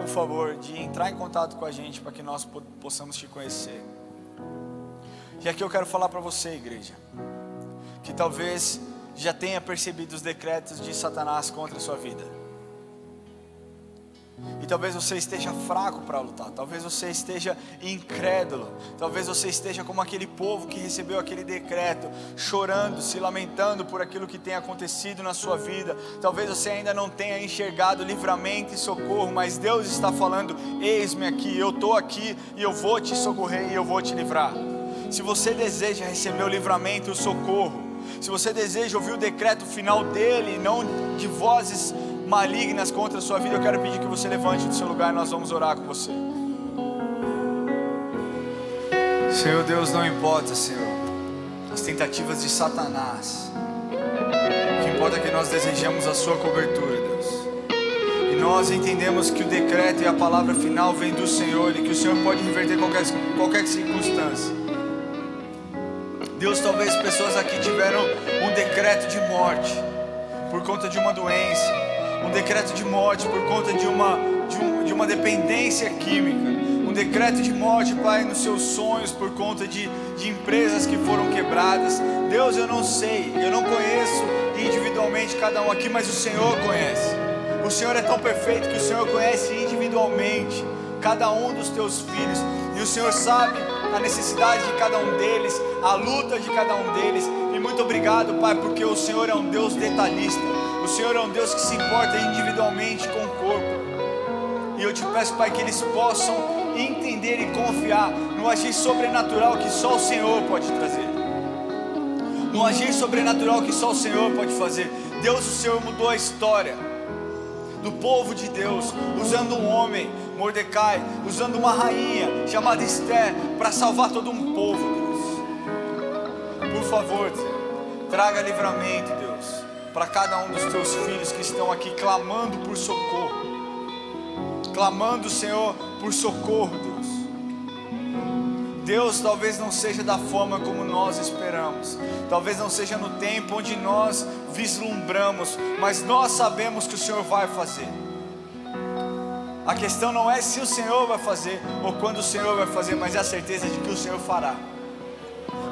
o favor de entrar em contato com a gente para que nós possamos te conhecer. E aqui eu quero falar para você, igreja, que talvez já tenha percebido os decretos de Satanás contra a sua vida. E talvez você esteja fraco para lutar, talvez você esteja incrédulo, talvez você esteja como aquele povo que recebeu aquele decreto, chorando, se lamentando por aquilo que tem acontecido na sua vida. Talvez você ainda não tenha enxergado livramento e socorro, mas Deus está falando: eis-me aqui, eu estou aqui e eu vou te socorrer e eu vou te livrar. Se você deseja receber o livramento e o socorro, se você deseja ouvir o decreto final dele, não de vozes malignas contra a sua vida, eu quero pedir que você levante do seu lugar e nós vamos orar com você. Senhor Deus, não importa, Senhor, as tentativas de Satanás, o que importa é que nós desejamos a sua cobertura, Deus, e nós entendemos que o decreto e a palavra final vem do Senhor e que o Senhor pode reverter qualquer circunstância. Deus, talvez pessoas aqui tiveram um decreto de morte por conta de uma doença, um decreto de morte por conta de uma dependência química, um decreto de morte, Pai, nos seus sonhos por conta de empresas que foram quebradas. Deus, eu não sei, eu não conheço individualmente cada um aqui, mas o Senhor conhece. O Senhor é tão perfeito que o Senhor conhece individualmente cada um dos teus filhos, e o Senhor sabe a necessidade de cada um deles, a luta de cada um deles. E muito obrigado, Pai, porque o Senhor é um Deus detalhista, o Senhor é um Deus que se importa individualmente com o corpo. E eu te peço, Pai, que eles possam entender e confiar no agir sobrenatural que só o Senhor pode trazer, no agir sobrenatural que só o Senhor pode fazer. Deus, o Senhor mudou a história do povo de Deus, usando um homem, Mordecai, usando uma rainha chamada Esther, para salvar todo um povo, Deus. Por favor, traga livramento, Deus, para cada um dos teus filhos que estão aqui clamando por socorro, clamando, Senhor, por socorro, Deus. Deus, talvez não seja da forma como nós esperamos, talvez não seja no tempo onde nós vislumbramos, mas nós sabemos que o Senhor vai fazer. A questão não é se o Senhor vai fazer ou quando o Senhor vai fazer, mas é a certeza de que o Senhor fará.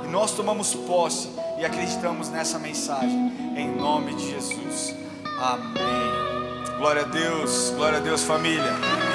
E nós tomamos posse e acreditamos nessa mensagem, em nome de Jesus. Amém. Glória a Deus, família.